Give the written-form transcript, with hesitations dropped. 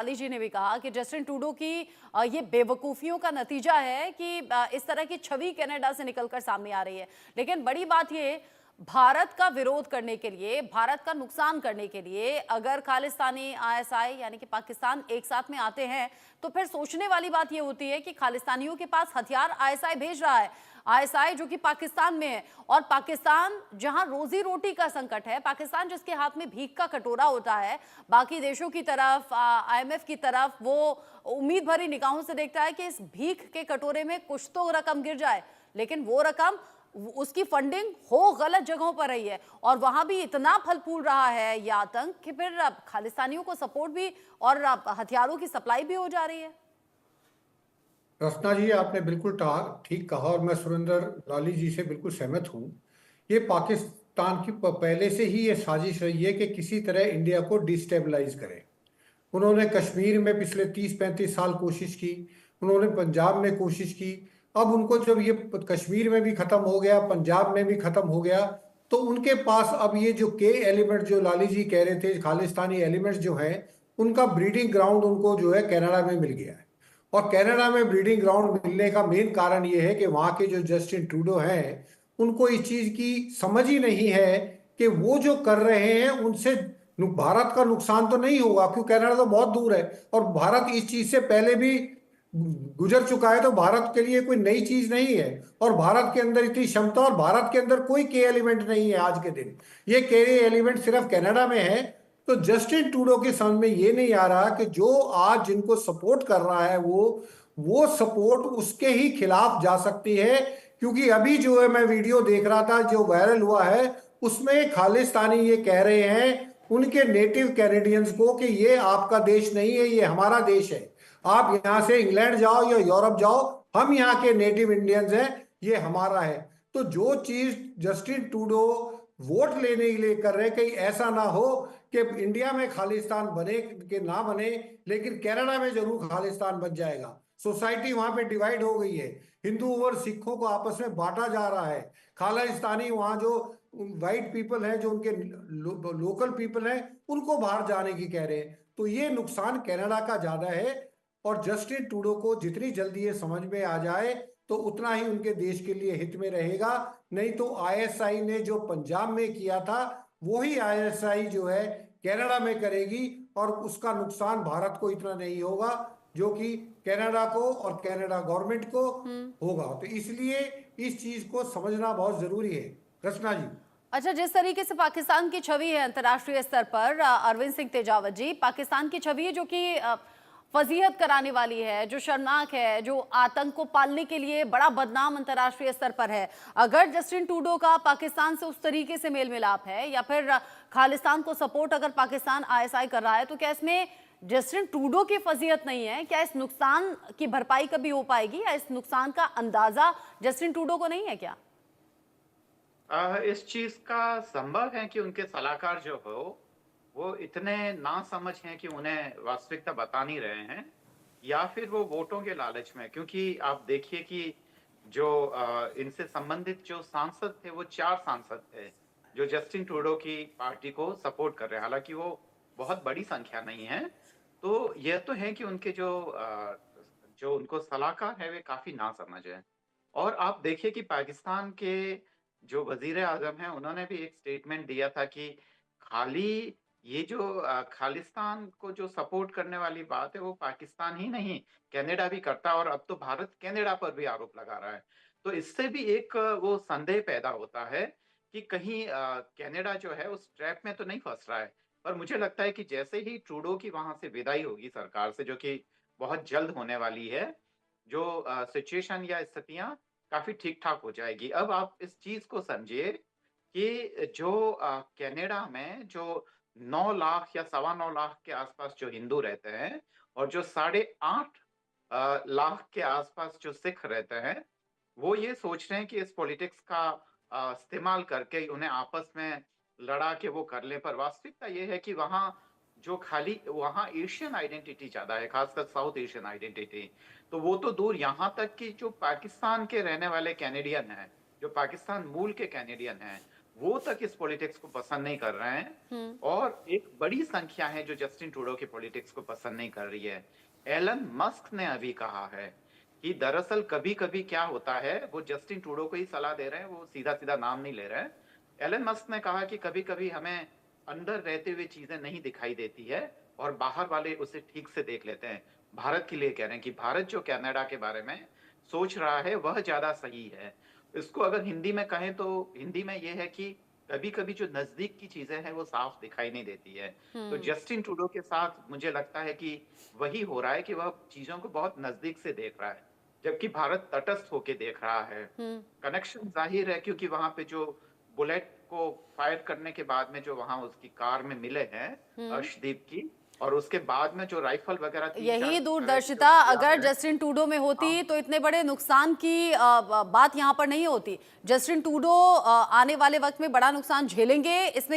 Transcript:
लाली जी ने भी कहा कि जस्टिन ट्रूडो की ये बेवकूफ़ियों का नतीजा है कि इस तरह की छवि कनाडा से निकलकर सामने आ रही है। लेकिन बड़ी बात ये, भारत का विरोध करने के लिए, भारत का नुकसान करने के लिए अगर खालिस्तानी आईएसआई यानी कि पाकिस्तान एक साथ में आते हैं, तो फिर सोचने वाली बात ये होती है कि खालिस्तानियों के पास हथियार आईएसआई भेज रहा है। आईएसआई जो कि पाकिस्तान में है, और पाकिस्तान जहां रोजी रोटी का संकट है, पाकिस्तान जिसके हाथ में भीख का कटोरा होता है, बाकी देशों की तरफ, आईएमएफ की तरफ वो उम्मीद भरी निगाहों से देखता है कि इस भीख के कटोरे में कुछ तो रकम गिर जाए, लेकिन वो रकम, उसकी फंडिंग हो गलत जगहों पर रही है और वहां भी इतना फल फूल रहा है यह आतंक कि फिर अब खालिस्तानियों को सपोर्ट भी और अब हथियारों की सप्लाई भी हो जा रही है। रचना जी, आपने बिल्कुल ठीक कहा और मैं सुरेंद्र लाली जी से बिल्कुल सहमत हूँ। ये पाकिस्तान की पहले से ही ये साजिश रही है कि किसी तरह इंडिया को डिस्टेबलाइज करें। उन्होंने कश्मीर में पिछले 30-35 साल कोशिश की, उन्होंने पंजाब में कोशिश की। अब उनको जब ये कश्मीर में भी खत्म हो गया, पंजाब में भी खत्म हो गया, तो उनके पास अब ये जो के एलिमेंट जो लाली जी कह रहे थे, खालिस्तानी एलिमेंट्स जो हैं, उनका ब्रीडिंग ग्राउंड उनको जो है कनाडा में मिल गया है। और कनाडा में ब्रीडिंग ग्राउंड मिलने का मेन कारण ये है कि वहां के जो जस्टिन ट्रूडो हैं, उनको इस चीज की समझ ही नहीं है कि वो जो कर रहे हैं उनसे भारत का नुकसान तो नहीं होगा, क्योंकि कनाडा तो बहुत दूर है और भारत इस चीज से पहले भी गुजर चुका है, तो भारत के लिए कोई नई चीज नहीं है। और भारत के अंदर इतनी क्षमता, और भारत के अंदर कोई के एलिमेंट नहीं है आज के दिन। ये के एलिमेंट सिर्फ कनाडा में है। तो जस्टिन ट्रूडो के समझ में ये नहीं आ रहा कि जो आज जिनको सपोर्ट कर रहा है वो सपोर्ट उसके ही खिलाफ जा सकती है। क्योंकि अभी जो है मैं वीडियो देख रहा था जो वायरल हुआ है, उसमें खालिस्तानी ये कह रहे हैं उनके नेटिव कैनेडियंस को कि ये आपका देश नहीं है, ये हमारा देश है। आप यहां से इंग्लैंड जाओ या यूरोप जाओ, हम यहाँ के नेटिव इंडियंस हैं, ये हमारा है। तो जो चीज जस्टिन ट्रूडो वोट लेने के लिए कर रहे हैं, कहीं ऐसा ना हो कि इंडिया में खालिस्तान बने कि ना बने, लेकिन कनाडा में जरूर खालिस्तान बन जाएगा। सोसाइटी वहां पे डिवाइड हो गई है, हिंदू और सिखों को आपस में बांटा जा रहा है। खालिस्तानी वहां जो वाइट पीपल है, जो उनके लोकल पीपल है, उनको बाहर जाने की कह रहे हैं। तो ये नुकसान कनाडा का ज्यादा है। और जस्टिन ट्रूडो को जितनी जल्दी ये समझ में आ जाए तो उतना ही उनके देश के लिए हित में रहेगा। नहीं तो आईएसआई ने जो पंजाब में किया था, वही आईएसआई जो है कनाडा में करेगी, और उसका नुकसान भारत को इतना नहीं होगा जो कि कनाडा को और कनाडा गवर्नमेंट को होगा। तो इसलिए इस चीज को समझना बहुत जरूरी है। रचना जी। अच्छा, जिस तरीके से पाकिस्तान की छवि है अंतर्राष्ट्रीय स्तर पर, अरविंद सिंह तेजावत जी, पाकिस्तान की छवि है जो कि फजीहत कराने वाली है, जो शर्मनाक है, जो आतंक को पालने के लिए बड़ा बदनाम अंतर्राष्ट्रीय स्तर पर है। अगर जस्टिन ट्रूडो का पाकिस्तान से उस तरीके से मेल मिलाप है, या फिर खालिस्तान को सपोर्ट अगर पाकिस्तान आईएसआई कर रहा है, तो क्या इसमें जस्टिन ट्रूडो की फजीहत नहीं है? क्या इस नुकसान की भरपाई कभी हो पाएगी, या इस नुकसान का अंदाजा जस्टिन ट्रूडो को नहीं है क्या? इस चीज का संभव है कि उनके सलाहकार जो हो वो इतने नासमझ हैं कि उन्हें वास्तविकता बता नहीं रहे हैं, या फिर वो वोटों के लालच में। क्योंकि आप देखिए कि जो इनसे संबंधित जो सांसद थे, वो 4 सांसद थे जो जस्टिन ट्रूडो की पार्टी को सपोर्ट कर रहे हैं। हालांकि वो बहुत बड़ी संख्या नहीं है। तो यह तो है कि उनके जो उनको सलाहकार है वे काफी नासमझ है। और आप देखिए कि पाकिस्तान के जो वजीर आजम हैं, उन्होंने भी एक स्टेटमेंट दिया था कि खाली ये जो खालिस्तान को जो सपोर्ट करने वाली बात है, वो पाकिस्तान ही नहीं, कनाडा भी करता है। और अब तो भारत कनाडा पर भी आरोप लगा रहा है। तो इससे भी एक वो संदेह पैदा होता है कि कहीं कनाडा जो है उस ट्रैप में तो नहीं फंस रहा है। पर मुझे लगता है कि जैसे ही ट्रूडो की वहां से विदाई होगी सरकार से, जो कि बहुत जल्द होने वाली है, जो सिचुएशन या स्थितियां काफी ठीक ठाक हो जाएगी। अब आप इस चीज को समझिए कि जो कनाडा में जो 9 लाख या 9.25 लाख के आसपास जो हिंदू रहते हैं, और जो 8.5 लाख के आसपास जो सिख रहते हैं, वो ये सोच रहे हैं कि इस पॉलिटिक्स का इस्तेमाल करके उन्हें आपस में लड़ा के वो कर ले। पर वास्तविकता ये है कि वहाँ जो खाली वहाँ एशियन आइडेंटिटी ज्यादा है, खासकर साउथ एशियन आइडेंटिटी। तो वो तो दूर, यहाँ तक कि जो पाकिस्तान के रहने वाले कैनेडियन हैं, जो पाकिस्तान मूल के कैनेडियन हैं, वो तक इस पॉलिटिक्स को पसंद नहीं कर रहे हैं और एक बड़ी संख्या है जो जस्टिन ट्रूडो के पॉलिटिक्स को पसंद नहीं कर रही है। एलन मस्क ने अभी कहा है कि दरअसल कभी कभी क्या होता है, वो जस्टिन ट्रूडो को ही सलाह दे रहे हैं, वो सीधा सीधा नाम नहीं ले रहे हैं। एलन मस्क ने कहा कि कभी कभी हमें अंदर रहते हुए चीजें नहीं दिखाई देती है और बाहर वाले उसे ठीक से देख लेते हैं। भारत के लिए कह रहे हैं कि भारत जो कनाडा के बारे में सोच रहा है वह ज्यादा सही है। इसको अगर हिंदी में कहें तो हिंदी में यह है कि कभी कभी जो नजदीक की चीजें हैं वो साफ दिखाई नहीं देती है। तो जस्टिन ट्रूडो के साथ मुझे लगता है कि वही हो रहा है कि वह चीजों को बहुत नजदीक से देख रहा है, जबकि भारत तटस्थ होके देख रहा है। कनेक्शन जाहिर है क्योंकि वहां पे जो बुलेट को फायर करने के बाद में जो वहां उसकी कार में मिले हैं अर्शदीप की, और उसके बाद में जो राइफल वगैरह 3-4 यही जो दूरदर्शिता किया अगर है, जस्टिन ट्रूडो में होती तो इतने बड़े नुकसान की बात यहाँ पर नहीं होती। जस्टिन ट्रूडो आने वाले वक्त में बड़ा नुकसान झेलेंगे, इसमें